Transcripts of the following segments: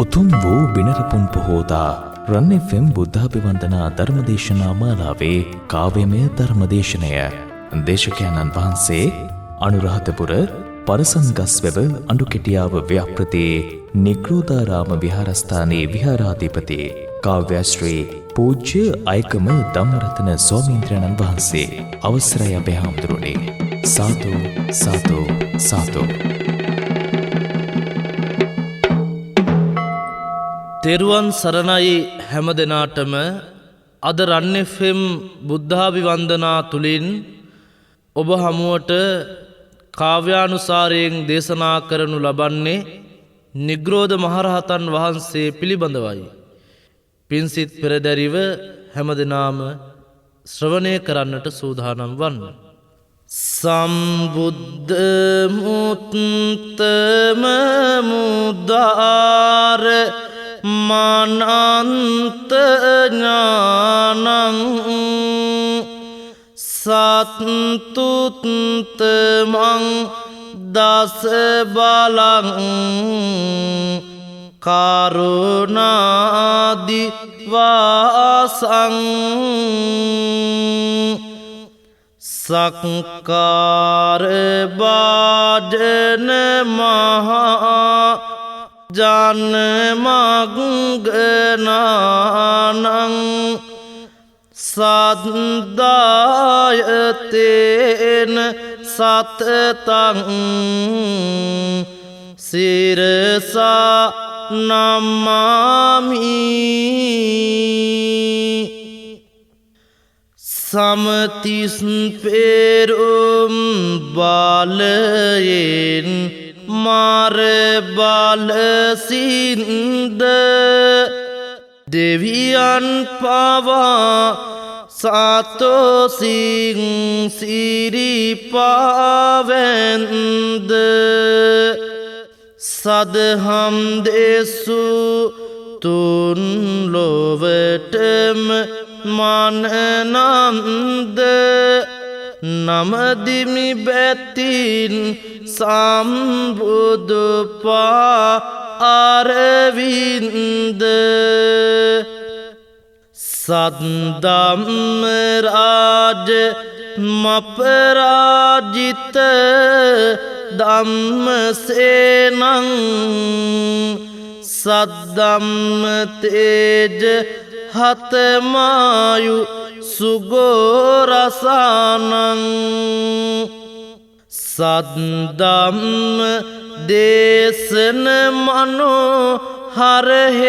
උතුම් වූ බිනරපුන් පොහෝදා රන් FM බුද්ධාභිවන්දනා ධර්මදේශනා මාලාවේ කාව්‍යමය ධර්මදේශනය දේශකයන්න් වහන්සේ අනුරාධපුර පරසන්ගස්වැව අඬුකෙටියාව ව්‍යාපෘති නිග්‍රෝධාරාම විහාරස්ථානයේ විහාරාධිපති කාව්‍යශ්‍රී පූජ්‍ය අයකම ධම්මරතන ස්වාමීන්ද්‍රයන්න් වහන්සේ අවසරයි අපේ හාමුදුරුවනේ. සාදු සාදු සාදු. තෙරුවන් සරණයි හැම දෙනාටම. අද රන් FM බුද්ධාභිවන්දනා තුලින් ඔබ හමුවට කාව්‍යානුසාරයෙන් දේශනා කරනු ලබන්නේ නිග්‍රෝධ මහරහතන් වහන්සේ පිළිබඳවයි. පින්සිත් පෙරදැරිව හැම දෙනාම ශ්‍රවණය කරන්නට සූදානම් වන්න. සම්බුද්ධ මුත්තම මුදාර මානන්ත ඥානං සත්තුත්තමං දස බලං කරුණාදි වාසං සක්කාර බාජන මහා ජනමග්ගනානං සද්දායතේන සතතං සිරසා නමාමි සමතිස් පෙරුම් බලයෙන් මාර බලසින්ද දෙවියන් පවා සතෝසිං සිරිපාවැන්ද සදහම් දෙසු තුන් ලොවටම මනනන්ද නමදිමි බැතින් සම්බුදුපා අරවින්ද සද්දම්මරාජ මපරාජිත ධම්මසේනං සද්දම්මතේජ හතමායු සුගෝරසානං සද්දම්ම දේශන මනෝ හරහෙරිගෝසං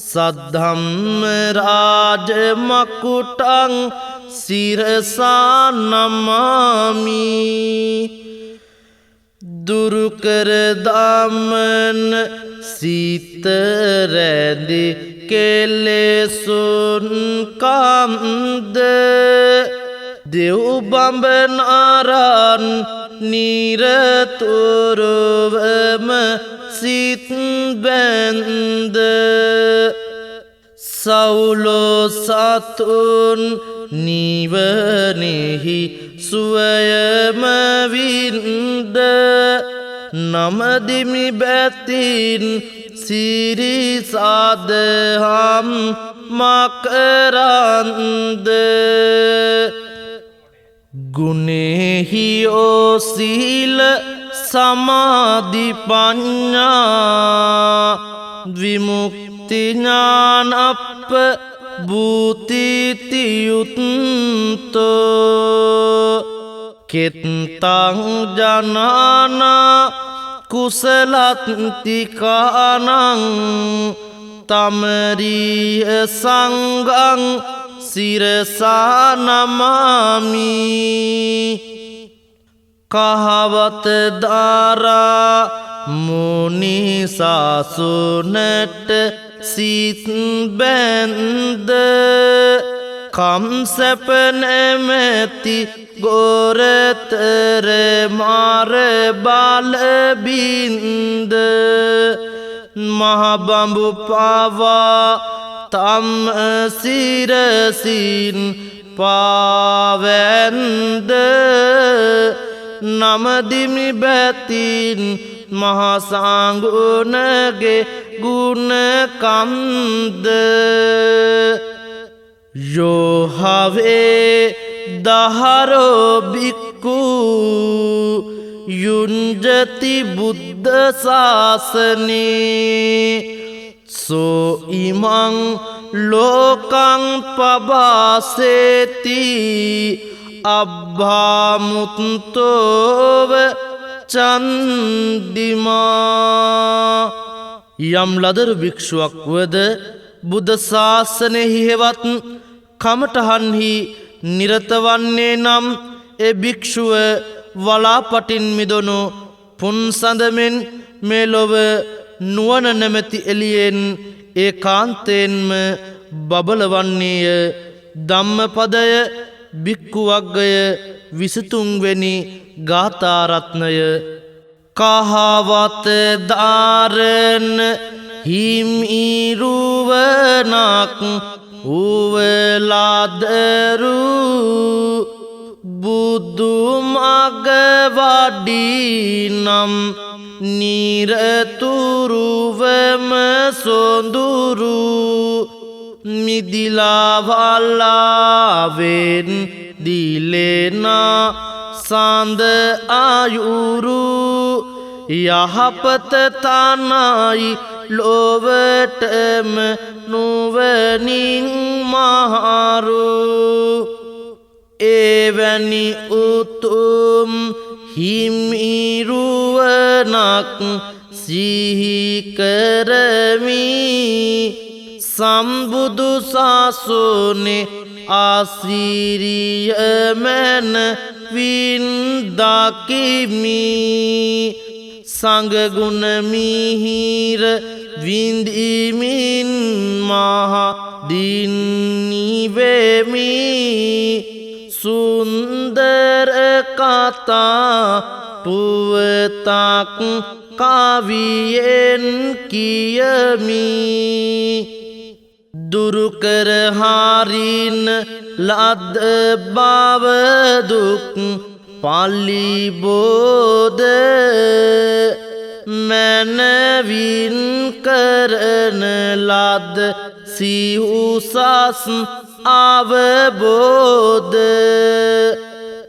සද්ධම්ම රාජ මකුටං සිරසා නමාමි දුරුකර දමන සිතරැදි කෙලෙසුන් කන්ද දෙව්බඹනාරන් නිරතුරුවම සිත් බැන්ද සවුලෝ සතුන් නිවනෙහි සුවයම වින්ද නමදිමි බැතින් සිරිසාදහම් මකරන්ද ගුණෙහි ඕසීල සමාධි පඤ්ඤා විමුක්තිඥානප්ප භූතිතියුත්තෝ කෙත්තං ජනානා කුසලත්තිකානං තමරීය සංගං සිරසා නමාමි කහවත දාරා මුනි සාසුනට සිත් බැන්ද කම්සැප නැමැති ගොරතර මාර බලබින්ද මහබඹු පවා තම් සිරසින් පාවැන්ද නමදිමි බැතින් මහසංගුණගේ ගුණකන්ද යෝහවේ දහරෝ බික්කු යුංජති බුද්ධ ශාසනේ සෝ ඉමං ලෝකං පබාසේති අබ්භාමුත්තෝව චන්දිමා යම් ලදරු භික්ෂුවක් වද බුද්ධ ශාසනයෙහි හෙවත් කමටහන්හි නිරත වන්නේ නම් ඒ භික්ෂුව වලාපටින් මිදොනු පුන්සඳමෙන් මේ ලොව නුවණ නැමැති එළියෙන් ඒකාන්තයෙන්ම බබලවන්නේය. ධම්මපදය භික්ඛු වග්ගය 23 වෙනි ගාථාරත්නය. කහවත දාරන හිමිරුවනක් උවලාදරු බුදු මග වඩිනම් නිරතුරුවම සොඳුරු මිදිලා වල්ලාවෙන් දිලෙනා සඳ ආයුරු යහපත තනයි ලොවටම නුවණින් මහරු එවැනි උතුම් හිමිරුවනක් සිහි කරමි සම්බුදු සාසුනේ ආසිරිය මන වින්දකිමි සංගුණ මිහිර විඳිමින් මහ දින්නිවෙමි සුන්දර කතා පුවතක් කවියෙන් කියමි දුරුකර හරින ලද බව දුක් පලි බෝධ මනවින් කරන ලද සිහුසස් අවබෝධ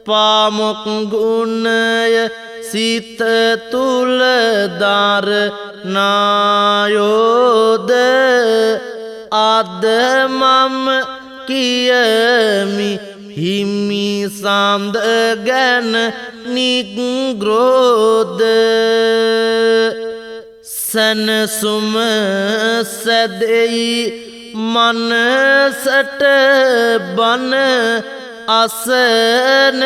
පාමොක් ගුණය සිත තුල දරනායෝද අද මම කියමි හිමි සඳ ගැන නිග්‍රෝධ සනසුම සැදෙයි මනසට බන අසන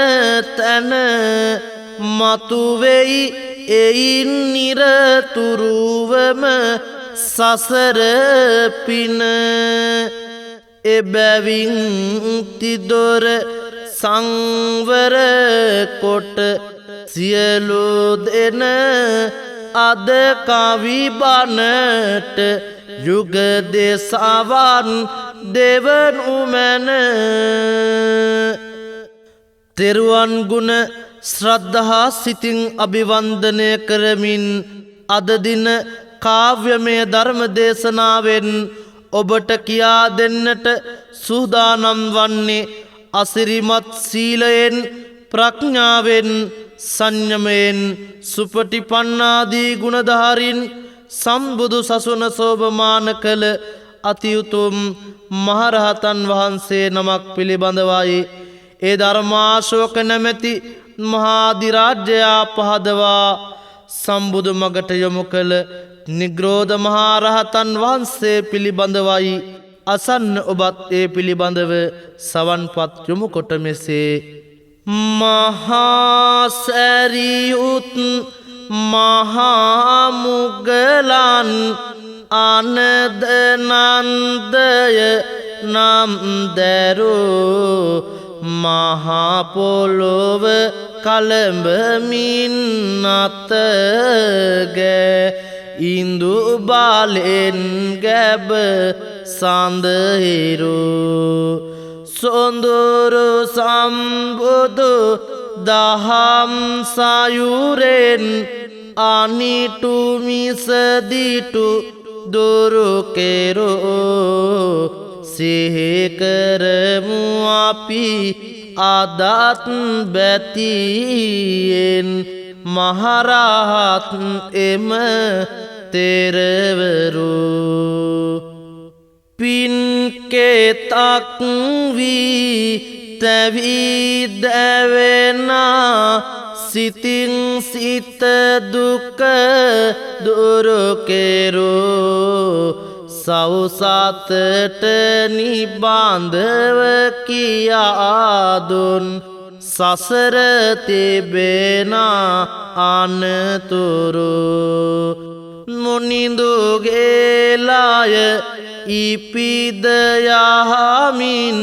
තැන මතුවෙයි එයින් නිරතුරුවම සසර පින එබැවින් තිදොර සංවර කොට සියලු දෙන අද කවි බණට යුග දෙසවන් දෙවන් උමන තෙරුවන් ගුණ ශ්‍රද්ධහා සිතින් අභිවන්දනය කරමින් අද දින කාව්‍යමය ධර්ම දේශනාවෙන් ඔබට කියා දෙන්නට සූදානම් වන්නේ අසිරිමත් සීලයෙන් ප්‍රඥාවෙන් සංයමයෙන් සුපටිපන්නාදී ගුණධාරින් සම්බුදු සසුන සෝභමාන කළ අතිඋතුම් මහරහතන් වහන්සේ නමක් පිළිබඳවයි. ඒ ධර්මාශෝක නැමැති මහාධිරාජ්‍යයා පහදවා සම්බුදු මගට යොමු කළ නිග්‍රෝධ මහරහතන් වහන්සේ පිළිබඳවයි අසන්න ඔබත් ඒ පිළිබඳව සවන්පත් යොමු කොට මෙසේ. මහා සැරියුත් මහා මුගලන් ආනන්ද නන්දය නම් දරෝ මහා පොළොව කලඹමින් අතගෑ ඉන්දු බාලෙන් ගැබ සඳහිරු සොඳුරු සම්බුදු දහම් සයුරෙන් අනිටු මිසදිටු දුරු කෙරෝ සිහිකරමු අපි අදත් බැතියෙන් මහරහත් එම තෙරවරු පින්කෙතක් වී තැවී දැවෙනා සිතින් සිත දුක දුරු කෙරෝ සවුසතට නිබාන්ධව කියාදුන් සසර තිබෙනා අනතුරු මුනිඳුගේලාය ඉපිද යහමින්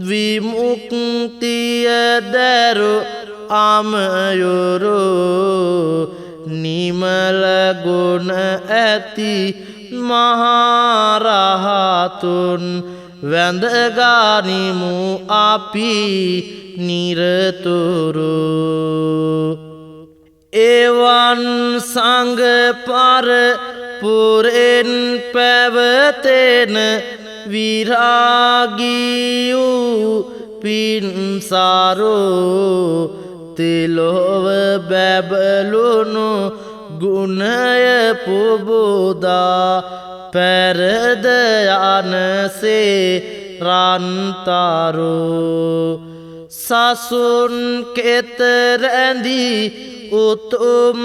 විමුක්තිය දැරු අමයුරු නිමල ගුණ ඇති මහරහතුන් වැඳගනිමු අපි නිරතුරු එවන් සංඝ පරපුරෙන් පැවතෙන විරාගී වූ පින්සරෝ තිලොව බැබළුණු ගුණය පුබුදා පැරද යනසේ රන්තරෝ සසුන් කෙත රැඳී උතුම්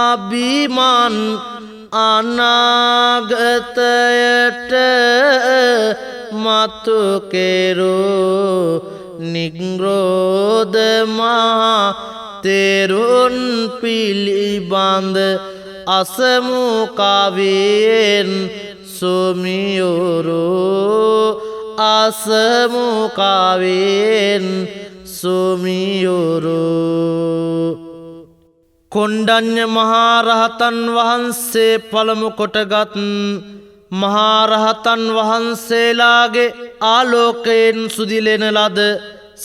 අභිමන් අනාගතයට මතු කෙරෝ නිග්‍රෝධ මහා තෙරුන් පිළිබඳ අසමු කවියෙන් සුමියුරෝ අසමු කවියෙන් සුමියුරෝ කොණ්ඩඤ්ඤ මහරහතන් වහන්සේ පළමු කොටගත් මහරහතන් වහන්සේලාගේ ආලෝකයෙන් සුදිලෙන ලද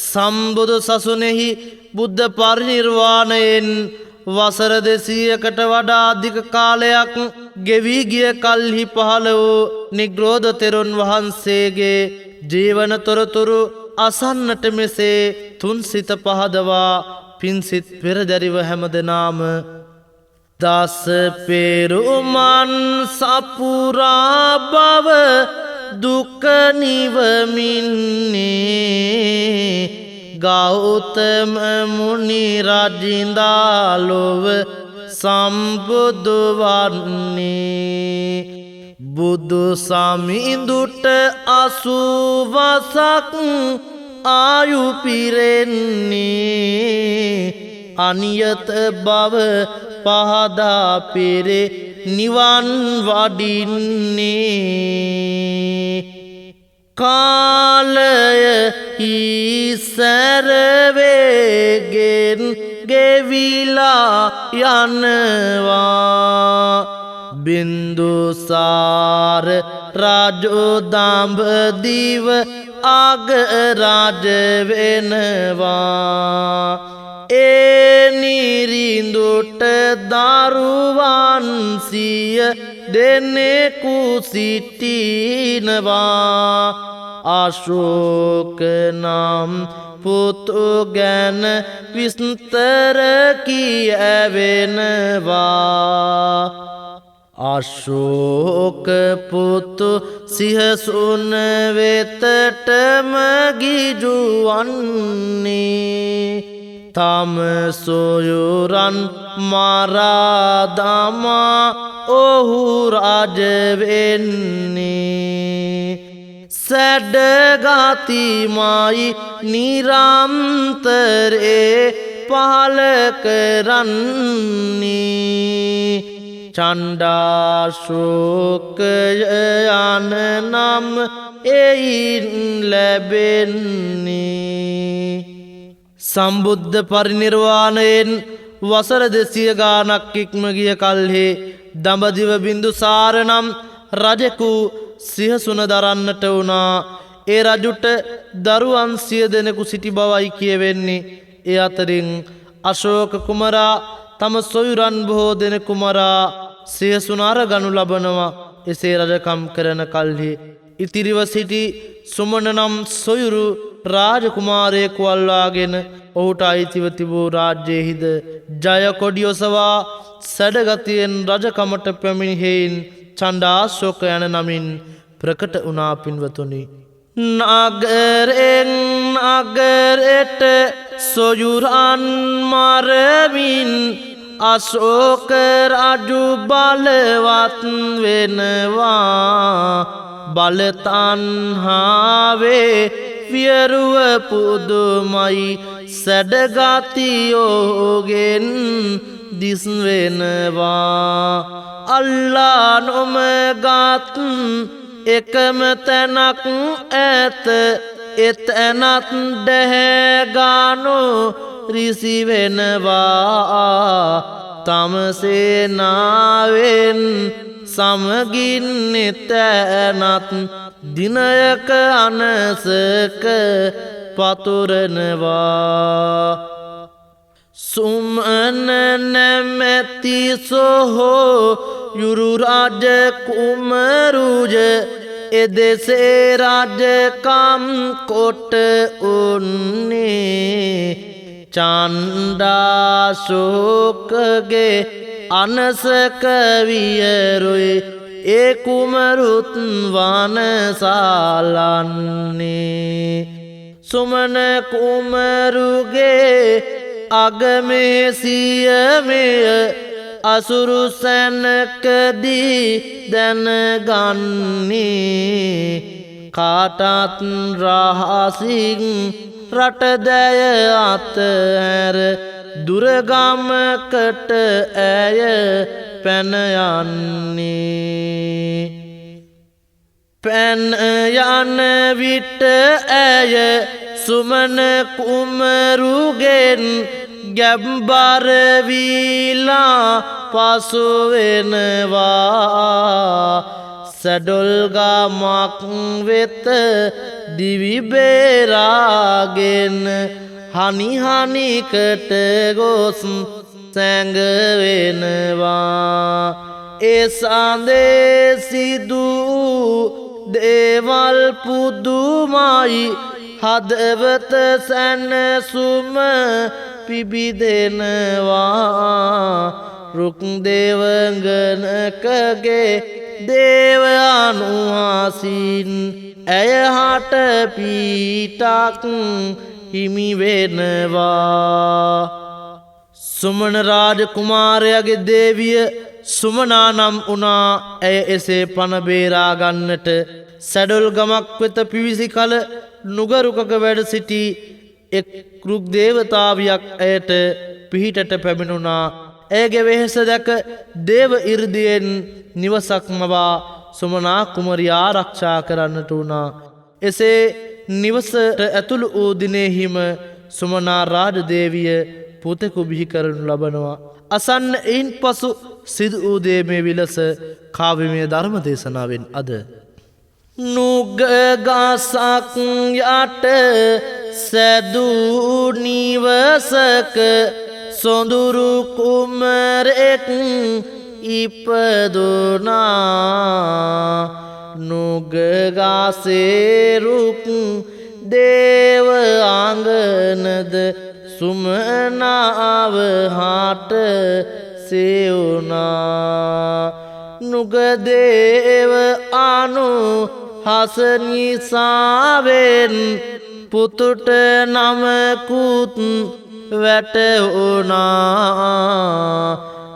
සම්බුදු සසුනේහි බුද්ධ පරිනිර්වාණයෙන් වසර 200කට වඩා අධික කාලයක් ගෙවී ගිය කල්හි පහළ වූ නිග්‍රෝධ තෙරුන් වහන්සේගේ ජීවන තොරතුරු අසන්නට මෙසේ තුන් සිත පහදවා පින්සිත පෙරදැරිව හැමදෙනාම දස පෙරුමන් සපුරා බව දුක නිවමින්නේ ගෞතම මුනි රජින්දාලොව සම්බුදු වන්නේ බුදු සමිඳුට 80 වසක් ආයු පිරෙන්නේ අනියත බව පහදා පෙරේ නිවන් වඩින්නේ කාලය ඊසරවේගෙන් ගෙවිලා යනවා බින්දුසාර රජෝදඹදිව අගරාජ වෙනවා ඒ නිරිඳුට දරුවන් 100 දෙනෙකු සිටිනවා අශෝක නම් පුතු ගැන විස්තර කියවෙනවා අශෝක පුතු සිහසුන වෙතටම ගිජු වන්නේ තම සොයුරන් මරා දමා ඔහු රජ වෙන්නේ සැඩගතිමයි නිරන්තරේ පහල කරන්නේ චණ්ඩාශෝකය යන නම් එයින් ලැබෙන්නේ සම්බුද්ධ පරිනිර්වාණයෙන් වසර 200 ගානක් ඉක්ම ගිය කල්හි දඹදිව බින්දුසාර නම් රජෙකු සිහසුන දරන්නට වුණා ඒ රජුට දරුවන් 100 දෙනෙකු සිටි බවයි කියවෙන්නේ ඒ අතරින් අශෝක කුමරා තම සොයුරන් බොහෝ දෙනෙකු මරා සියසුනාර ගනු ලබනවා. එසේ රජකම් කරන කල්හි ඉතිරිව සිටි සුමන නම් සොයුරු රාජකුමාරයෙකු අල්වාගෙන ඔහුට අයිතිව තිබූ රාජ්‍යයෙහිද ජය කොඩි ඔසවා සැඩගතියෙන් රජකමට පැමිණිහෙයින් චණ්ඩාශෝක යන නමින් ප්‍රකට වුණා පින්වතුනි. නගරෙන් නගරයට සොයුරන් මරමින් අශෝක රජු බලවත් වෙනවා. බලතන්හාවේ වියරුව පුදුමයි සැඩගතියෝගෙන් දිස්වෙනවා. අල්ලා නොමගත් එකම තැනක් ඇත එතැනත් දැහැගානු රිසිවෙනවා. තමසේනාවෙන් සමගින් එතැනත් දිනයක අනසක පතුරනවා. සුමන නැමැති සොහෝ යුරු රජ කුමරුජ එදෙසේ රජකම් කොට උන්නේ. චණ්ඩාශෝකගේ අනසක වියරුයි ඒ කුමරුත් වනසාලන්නේ. සුමන කුමරුගේ අගමේ සියමය අසුරු සැනකදී දැනගන්නේ. කාටත් රහසින් රටදැය අතහැර දුරගමකට ඇය පැනයන්නේ. පැන යන විට ඇය සුමන කුමරුගෙන් ගැම්බරවීලා පසුවෙනවා. සැඩොල්ගමක් වෙත දිවිබේරාගෙන හනිහනිකට ගොස් සැඟවෙනවා. ඒ සඳේ සිදූ දේවල් පුදුමයි හදවත සැනසුම පිබිදෙනවා. රුක් දෙවඟනකගේ දේව අනුහසින් ඇය හට පීටක් හිමිවෙනවා. සුමන රාජ කුමාරයාගේ දේවිය සුමනා නම් වුණා. ඇය එසේ පණබේරාගන්නට සැඩොල් ගමක් වෙත පිවිසි කල නුගරුකක වැඩ සිටි එක් රුක් දේවතාවියක් ඇයට පිහිටට පැමිණුණා. ඇයගේ වෙහෙස දැක දේව ඉර්දියෙන් නිවසක් මවා සුමනා කුමරිය ආරක්ෂා කරන්නට වුණා. එසේ නිවසට ඇතුළු වූ දිනෙහිම සුමනා රාජදේවිය පුතෙකු බිහි කරනු ලබනවා. අසන්න එයින් පසු සිදු වූ දේ මේ විලස කාව්‍යමය ධර්ම දේශනාවෙන් අද. නුගගසක් යට සැදූ නිවසක සොඳුරු කුමරෙක් ඉපදුනා. නුගගසේරුක් දේව අංගනද සුමනාව හාට සෙවුනා. නුගදේව අනු හසනිසාවෙන් පුතුට නමකුත් වැටවුනා.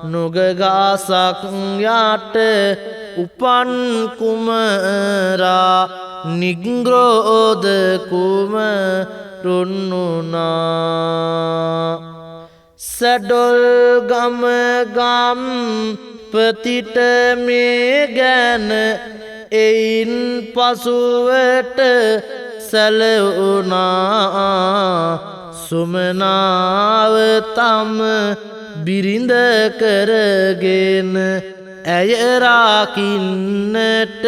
නුගගසක් යට උපන් කුමරා නිග්‍රෝධ කුමරුන්නුනා. සැඩොල් ගමගම් පතිට මේ ගැන එයින් පසුවට සැලවුනා. සුමනාව තම බිරිඳ කරගෙන ඇය රකින්නට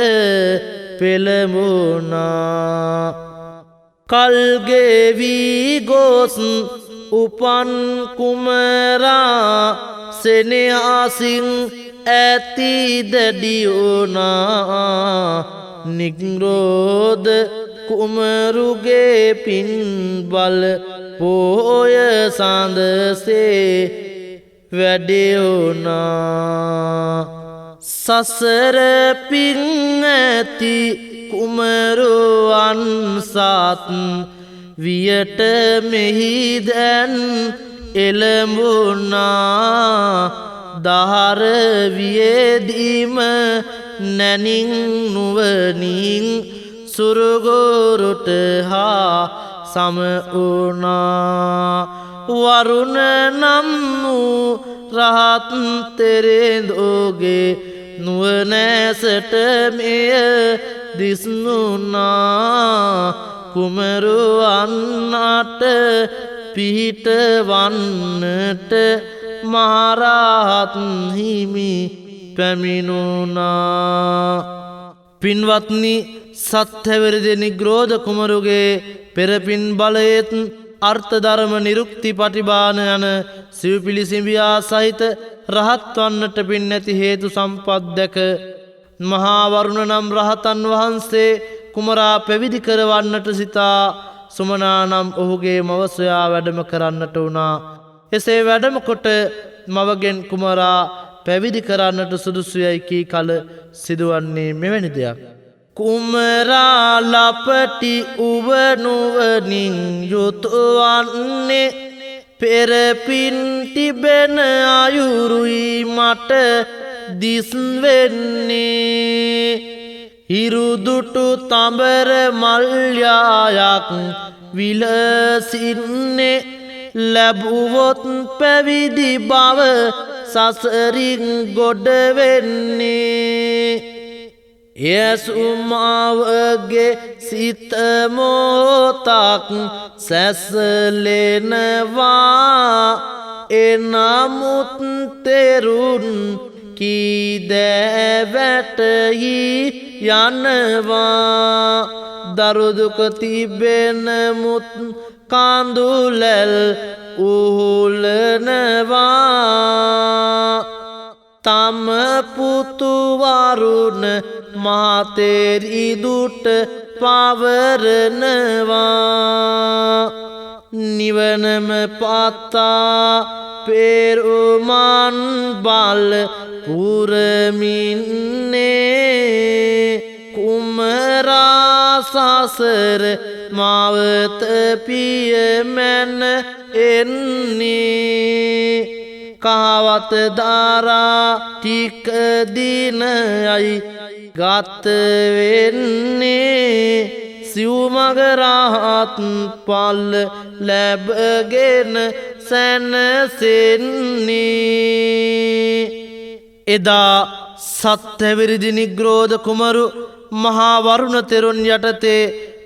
පෙළඹුණා. කල්ගෙවී ගොස් උපන් කුමරා සෙනෙහසින් ඇති දැඩියුණා නිග්‍රෝධ කුමරුගේ පින් බල පෝය සඳසේ වැඩියුණා සසර පින් ඇති කුමරුවන් සත් වියට මෙහි දැන් එළඹුණා දහර වියේදීම නැනින් නුවණින් සුරුගොරුට හා සම වුණා වරුණ නම් වූ රහත් තෙරෙඳුගේ නුවණැසට මෙය දිස්නුණා කුමරුවන්ට පිහිටවන්නට මහරහත් හිමි පැමිණුණා පින්වත්නි සත්‍යවැරදි නිග්‍රෝධ කුමරුගේ පෙරපින් බලයෙත් අර්ථ ධර්ම නිරුක්ති පටිභාන යන සිව්පිලි සිඹියා සහිත රහත් වන්නට පින් නැති හේතු සම්පත් දැක මහා වරුණ නම් රහතන් වහන්සේ කුමරා පැවිදි කරවන්නට සිතා සුමනා නම් ඔහුගේ මව සොයා වැඩම කරන්නට වුණා. එසේ වැඩම කොට මවගෙන් කුමරා පැවිදි කරන්නට සුදුසුයයි කී කල සිදුවන්නේ මෙවැනි දෙයක්. කුමරා ලපටි උවනුවනින් යුතුවන්නේ පෙරපින් තිබෙන අයුරුයි මට දිස්වෙන්නේ හිරුදුටු තඹර මල්යායක් විලසින්නේ ලැබුවොත් පැවිදි බව සසරින් ගොඩවෙන්නේ යසුමාවගේ සිත මොහොතක් සැසලෙනවා එනමුත් තෙරුන් කීදැවැටහි යනවා දරුදුක තිබෙනමුත් කඳුලැල් උහුලනවා තම පුතුවරුණ මාතෙරිදුට පවරනවා නිවනම පත්තා පෙරුමන් බල පුරමින්නේ කුමරා සසර මාවත පියමැන එන්නේ කහවත දාරා ටික දිනයයි ගත වෙන්නේ සිව්මගරහත් පල්ල ලැබගෙන සැනසෙන්නේ එදා සත්‍යවිරිදි නිග්‍රෝධ කුමරු මහා වරුණ තෙරුන් යටතේ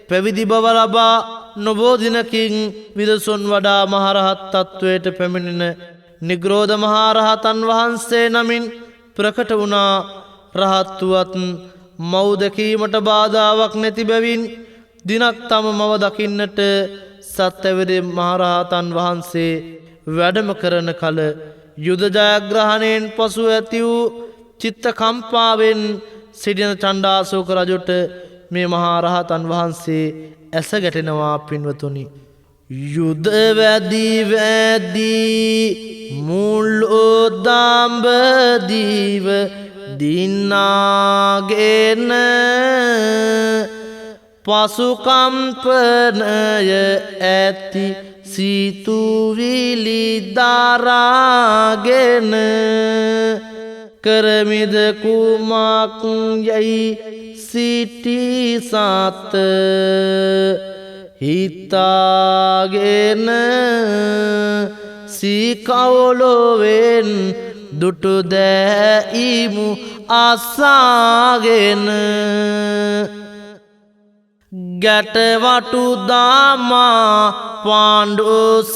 පැවිදි බව ලබා නොබෝ දිනකින් විදසුන් වඩා මහරහත් තත්වයට පැමිණෙන නිග්‍රෝධ මහරහතන් වහන්සේ නමින් ප්‍රකට වුණා රහත් වුවත් මව් දැකීමට බාධාවක් නැති බැවින් දිනක් තම මව දකින්නට සත්‍යවිරිදි මහරහතන් වහන්සේ වැඩම කරන කල යුද ජයග්‍රහණයෙන් පසු ඇති වූ චිත්ත කම්පාවෙන් සිටින චණ්ඩාසෝක රජුට මේ මහා රහතන් වහන්සේ ඇස ගැටෙනවා පින්වතුනි යුද වැදි වැදි මුල් දඹදිව දිනාගෙන පසුකම්පනය ඇති සිතුවිලි දරාගෙන කරමිද කුමක් යයි සිටි සත හිතාගෙන සිකවුලොවෙන් දුටු දෑයිමු අසාගෙන ගැටවටු දාමා පාණ්ඩුසියුරක්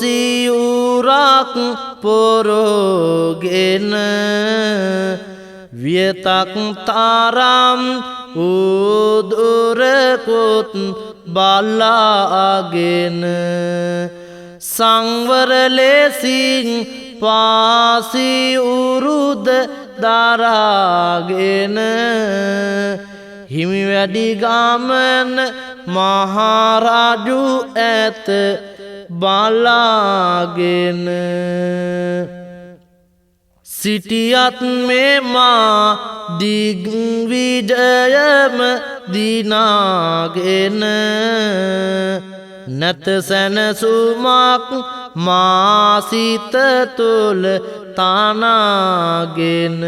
පොරෝගෙන වියතක් තරම් උදුරකුත් බලාගෙන සංවර ලෙසින් පාසි උරුද දරාගෙන හිමි වැඩි ගමන මහරජු ඇත බලාගෙන සිටියත් මෙමා දිග්විජයම දිනාගෙන නැත සැනසුමක් මා සිත තුළ තනාගෙන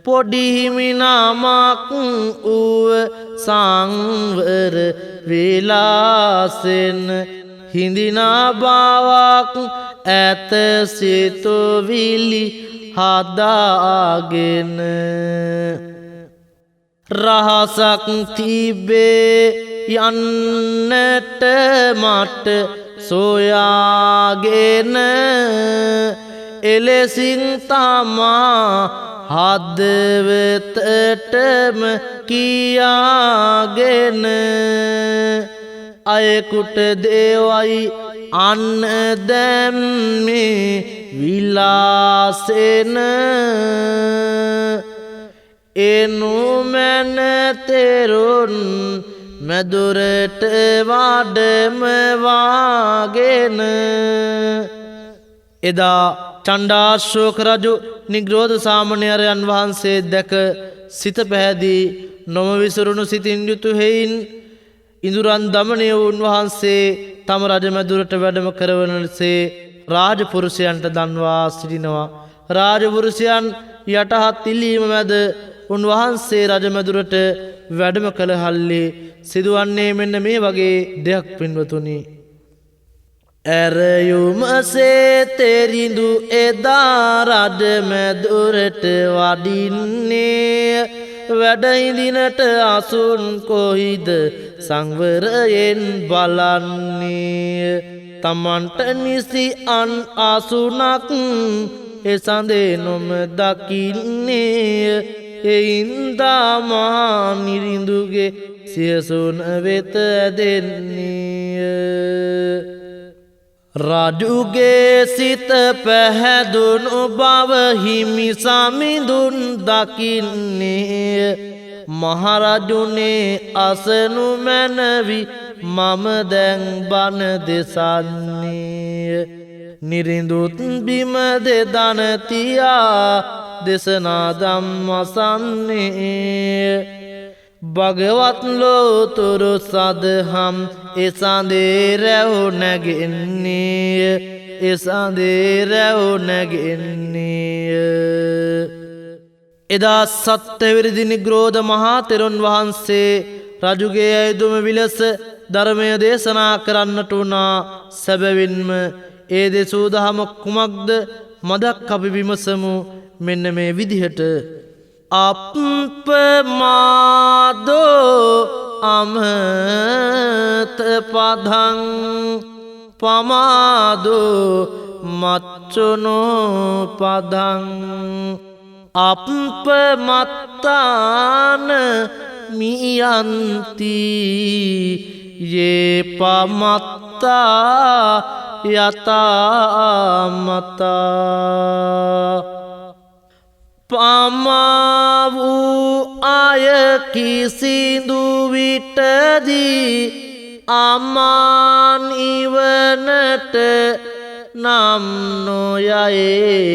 පොඩි හිමි නමක් වූ සංවර විලාසෙන් හිඳිනා බවක් ඇත සිතුවිලි හදාගෙන රහසක් තිබේ යන්නට මට සොයාගෙන එලෙසින් තමා හදවතටම කියාගෙන අයෙකුට දේවයි අන්න දැම්මේ විලාසෙන එනුමැන තෙරුන් මැදුරට වඩම වාගෙන එදා චණ්ඩාශෝක රජු නිග්‍රෝධ සාමණේරයන් වහන්සේ දැක සිත පැහැදී නොම විසුරුණු සිතින් යුතු හෙයින් ඉඳුරන් දමනය උන්වහන්සේ තම රජමැදුරට වැඩම කරවනසේ රාජපුරුෂයන්ට දන්වා සිටිනවා. රාජපුරුෂයන් යටහත් ඉල්ලීම මැද උන්වහන්සේ රජමැදුරට වැඩම කළ හල්ලේ සිදුවන්නේ මෙන්න මේ වගේ දෙයක් පින්වතුනි. ඇරයුමසේ තෙරිඳු එදා රජමැදුරට වඩින්නේ වැඩහිඳිනට අසුන් කොහිද සංවරයෙන් බලන්නේ තමන්ට නිසි අන් අසුනක් එසඳේ නොම දකින්නේ එයින්දා මහා නිරිඳුගේ සියසුන වෙත දෙන්නේ රජුගේ සිත පැහැදුණු බව හිමි සමිඳුන් දකින්නේ මහරජුනේ අසනු මැනවි මම දැන් බණ දෙසන්නේ නිරිඳුත් බිම දෙදන තියා දෙසනා ධම්මසන්නේ භගවත් ලෝතුරු සදහම් එසඳේ රැව් නැගෙන්නේ එසඳේ රැව් නැගෙන්නේ එදා සත්‍යවිරිදි නිග්‍රෝධ මහා තෙරුන් වහන්සේ රජුගේ ඇයදුම විලස ධර්මය දේශනා කරන්නට වුණා. සැබවින්ම ඒ දෙසූ දහම කුමක්ද මදක් අපි විමසමු මෙන්න මේ විදිහට. අප්පමාදෝ අමත පදං පමාදෝ මච්චුනෝ පදං අප්පමත්තාන මියන්ති යේ පමත්තා යතාමතා පමා වූ අය කිසිදු විටදී අමාන් ඉවනට නම් නොයයේ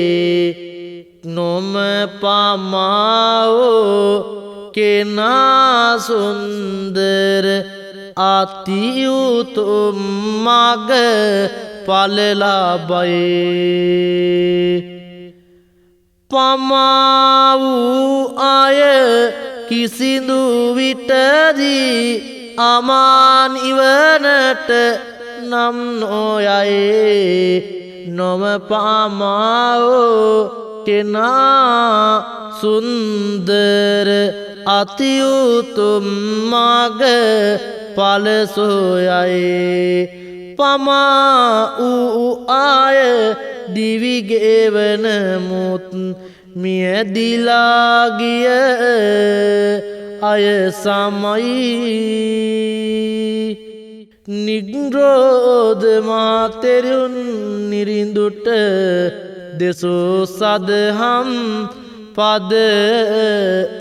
නොම පමාවෝ කෙනා සුන්දර අතියුතුම් මග පලලබයේ පමා වූ අය කිසිදු විටදී අමාන් ඉවනට නම් නොයයේ නොම පමාවෝ කෙනා සුන්දර අතියුතුම් මග පලසෝයයේ පමා වූ අය දිවිගෙවන මුත් මියදිලාගිය අය සමයි නිග්‍රෝධ මාතෙරුන් නිරිඳුට දෙසෝ සදහම් පද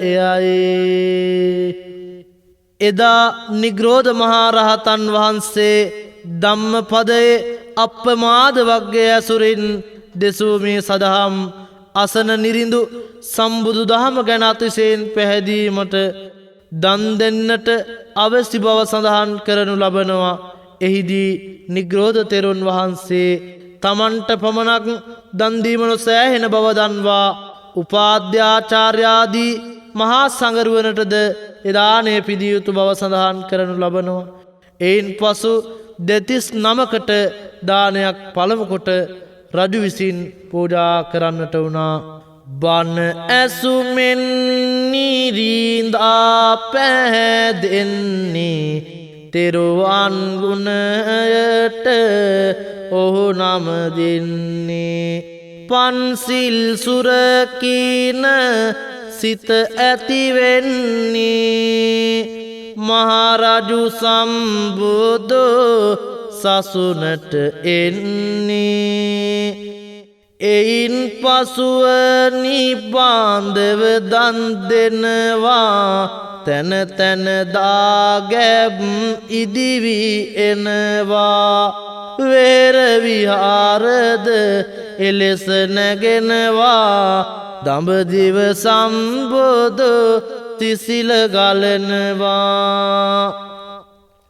එයයි. එදා නිග්‍රෝධ මහරහතන් වහන්සේ ධම්මපදයේ අප්‍රමාද වග්ගය ඇසුරින් දෙසූ මේ සදහම් අසන නිරිඳු සම්බුදු දහම ගැන අතිශයින් පැහැදීමට දන් දෙන්නට අවශ්‍ය බව සඳහන් කරනු ලබනවා. එහිදී නිග්‍රෝධ තෙරුන් වහන්සේ තමන්ට පමණක් දන් දීම නොසෑහෙන බව දන්වා උපාධ්‍යාචාර්යාදී මහා සංගරුවනටද එදානේ පිදිය යුතු බව සඳහන් කරනු ලබනවා. එයින් පසු 39කට දානයක් පළමු කොට රජු විසින් පූජා කරන්නට වුණා. බණ ඇසුමෙන් නිරිඳා පැහැදෙන්නේ තෙරුවන් ගුණයට ඔහු නම දෙන්නේ. පන්සිල් සුරකින සිත ඇතිවෙන්නේ මහරජු සම්බුදු සසුනට එන්නේ. එයින් පසුව නිබාන්ධව දන් දෙනවා තැන තැන දාගැබ් ඉදිවි එනවා. වේර විහාරද එලෙස නැගෙනවා දඹදිව සම්බුදු තිසිල ගලනවා.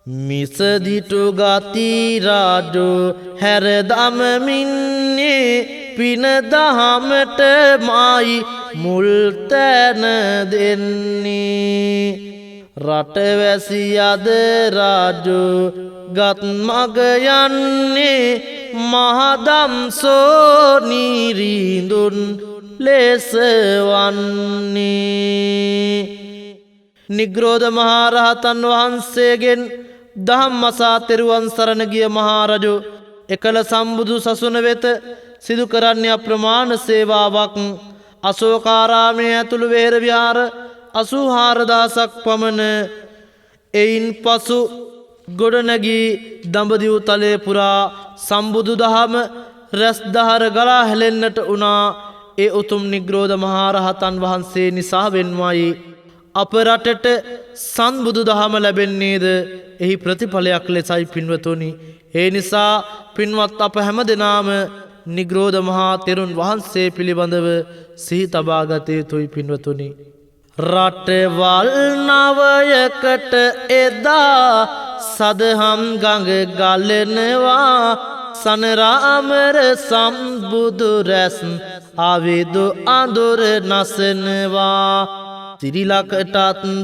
මිසදිටු ගති රාජු හැර දමමින්නේ පින දහමට මයි මුල් තැන දෙන්නේ. රටවැසි අද රාජු ගත් මග යන්නේ මහදම් සෝනිරිඳුන් ලෙස වන්නේ. නිග්‍රෝධ මහරහතන් වහන්සේගෙන් ධම්මසා තෙරුවන් සරණ ගිය මහරජු එකල සම්බුදු සසුන වෙත සිදු කරන්නේ අප්‍රමාණ සේවාවක්. අශෝකාරාමයේ ඇතුළු වෙහෙර විහාර 84000ක් පමණ. එයින් පසු ගොඩනැගී දඹදිව් තලය පුරා සම්බුදු දහම රැස්දහර ගලා හැලෙන්නට වුණා. ඒ උතුම් නිග්‍රෝධ මහරහතන් වහන්සේ නිසා වෙන්වයි අප රටට සම්බුදු දහම ලැබෙන්නේද එහි ප්‍රතිඵලයක් ලෙසයි පින්වතුනි. ඒ නිසා පින්වත් අප හැම දෙනාම නිග්‍රෝධ මහා තෙරුන් වහන්සේ පිළිබඳව සිහි තබා ගත යුතුයි පින්වතුනි. රටවල් නවයකට එදා සදහම් ගඟ ගලනවා සනරාමර සම්බුදු රැස් ආවේදු අඳුර නසනවා. සිරිලකටත්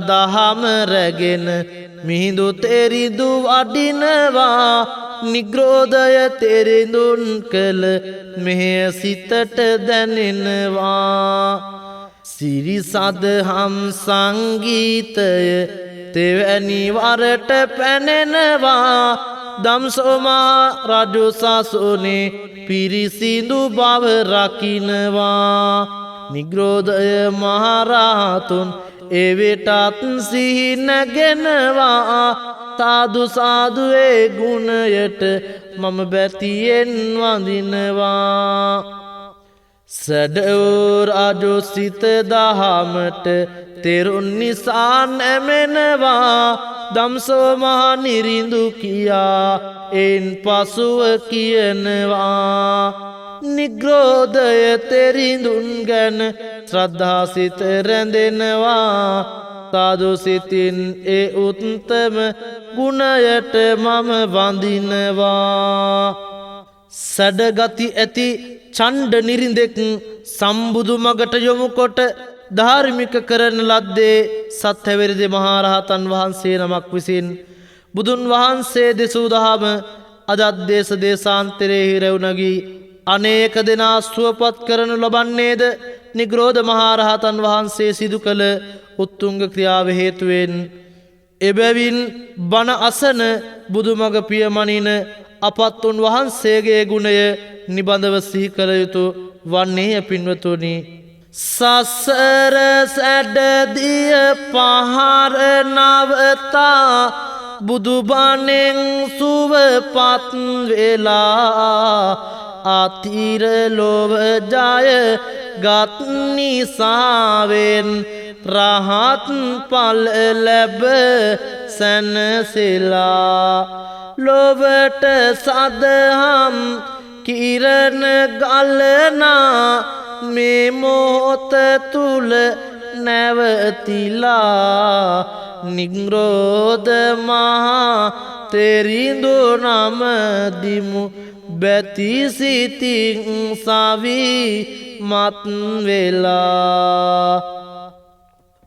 දහම රැගෙන මිහිඳු තෙරිඳු වඩිනවා නිග්‍රෝධය තෙරිඳුන් කළ මෙහෙය සිතට දැනෙනවා. සිරිසදහම් සංගීතය තෙවැනි වරට පැනෙනවා දම්සෝමා රජු සසුනේ පිරිසිදු බව රකිනවා. නිග්‍රෝධය මහරහතුන් එවිටත් සිහි නැගෙනවා සාදු සාදුවේ ගුණයට මම බැතියෙන් වඳිනවා. සැඩවූ රජු සිත දහමට තෙරුන් නිසා නැමෙනවා දම්සෝ මහ නිරිඳු කියා එයින් පසුව කියනවා. නිග්‍රෝධය තෙරිඳුන් ගැන ශ්‍රද්ධා සිත රැඳෙනවා සාදු සිතින් ඒ උත්තම ගුණයට මම වඳිනවා. සැඩගති ඇති චණ්ඩ නිරිඳෙක් සම්බුදු මගට යොමු කොට ධාර්මික කරන ලද්දේ සත්‍යවැරිදි මහරහතන් වහන්සේ නමක් විසින් බුදුන් වහන්සේ දෙසූ දහම අදත් දේශ දේශාන්තරයේ රැවුනගී අනේක දෙනා සුවපත් කරනු ලබන්නේද නිග්‍රෝධ මහරහතන් වහන්සේ සිදු කළ උත්තුංග ක්‍රියාව හේතුවෙන්. එබැවින් බණ අසන බුදුමග පියමනින අපත්තුන් වහන්සේගේ ගුණය නිබඳව සිහි කළ යුතු වන්නේ පින්වතුනි. සසර සැඩදිය පහර නවතා බුදුබණෙන් සුවපත් වෙලා අතිර ලොව ජය ගත් නිසාවෙන් රහත් ඵල ලැබ සැනසෙලා ලොවට සදහම් කිරණ ගලනා මේ මොහොත තුල නැවතිලා නිග්‍රෝධ මහා තෙරිඳු නම දිමු බැති සිතින් සවි මත් වෙලා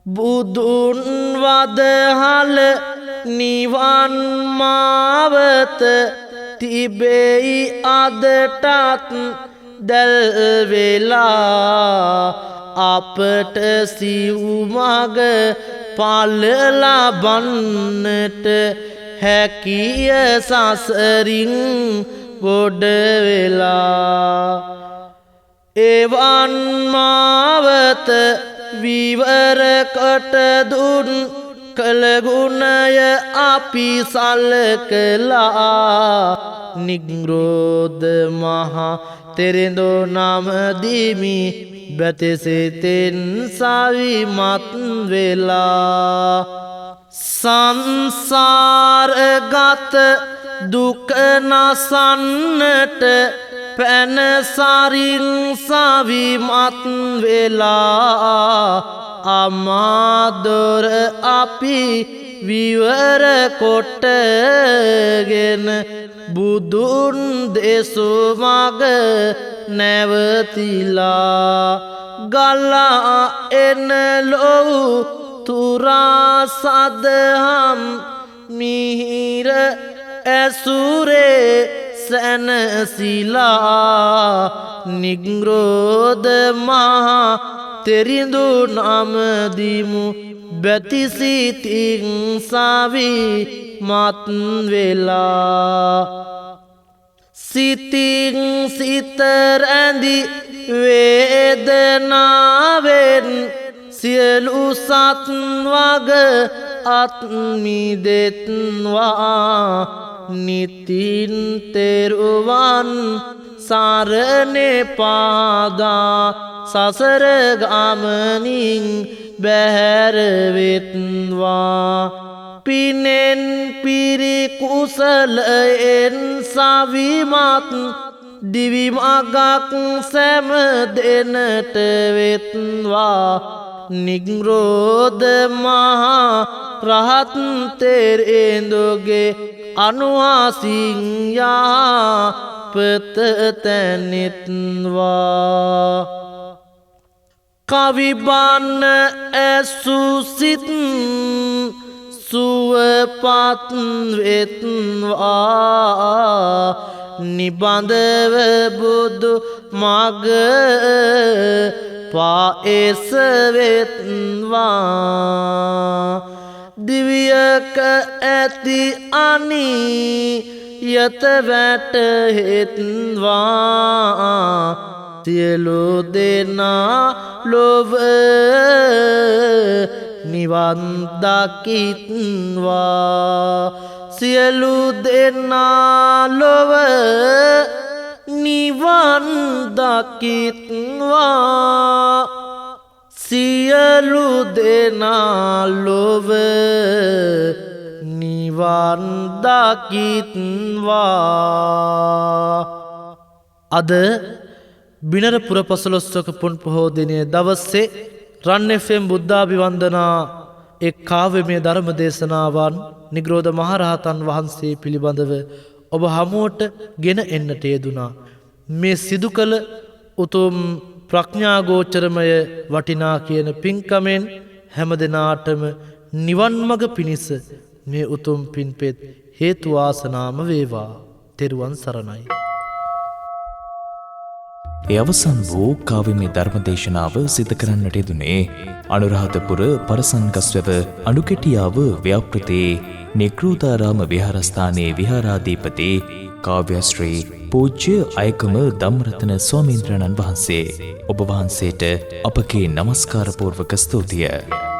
බුදුන් වදහල නිවන් මාවත තිබෙයි අදටත් දැල් වෙලා අපට සිව් මග ඵල ලබන්නට හැකිය සසරින් ගොඩ වෙලා එවන් මාවත විවර කොට දුන් කළ ගුණය අපි සලකලා නිග්‍රෝධ මහා තෙරෙඳු නම දිමි බැතිසිතින් සවිමත් වෙලා සංසාරගත දුක නසන්නට පැන සරින් සවිමත් වෙලා අමාදොර අපි විවර කොටගෙන බුදුන් දෙසු මග නැවතිලා ගලා එන ලොව් තුරා සදහම් මිහිර ඇසුරේ සැනසිලා නිග්‍රෝධ මහා තෙරිඳු නම දිමු බැතිසිතින් සවි මත් වෙලා සිතින් සිත රැඳි වේදනාවෙන් සියලු සත් වග අත් මිදෙත්වා නිතින් තෙරුවන් සරණේ පාදා සසර ගමනින් බැහැර වෙත්වා පිනෙන් පිරි කුසලයෙන් සවිමත් දිවි මගක් සෑම දෙනට වෙත්වා නිග්‍රෝධ මහා රහත් තෙරෙඳුගේ අනුහසින් යාපත තැනෙත්වා කවි බණ ඇසුසිත සුවපත් වෙත්වා නිබඳව බුදු මග පාඑස වෙත්වා දිව්‍යක ඇති අනි යත වැටහෙත්වා සියලු දෙනා ලොව නිවන් දකිත්වා සියලු දෙනා ලොව නිවන් දකිත්වා සියලු දෙනා ලොව නිවන් දකිත්වා අද බිනර පුර පසළොස්වක පුන් පොහෝ දිනය දවසේ රන් FM බුද්ධාභිවන්දනා එක් කාව්‍යමය ධර්ම දේශනාවන් නිග්‍රෝධ මහරහතන් වහන්සේ පිළිබඳව ඔබ හමුවට ගෙන එන්නට යෙදුනා. මේ සිදු කළ උතුම් ප්‍රඥාගෝචරමය වටිනා කියන පින්කමෙන් හැම දෙනාටම නිවන් මඟ පිණිස මේ උතුම් පින්පෙත් හේතු වාසනාම වේවා. තෙරුවන් සරණයි. ඒ අවසන් වූ කාව්‍යමය ධර්මදේශනාව සිදු කරන්නට යෙදුනේ අනුරාධපුර පරසන්ගස්වැව අනුකෙටියාව ව්‍යාපෘතේ නිග්‍රෝධාරාම විහාරස්ථානයේ විහාරාධිපති කාව්‍යශ්‍රී පූජ්‍ය අයකම ධම්මරතන ස්වාමීන්ද්‍රයන්න් වහන්සේ ඔබ වහන්සේට අපගේ නමස්කාර පූර්වක ස්තුතිය.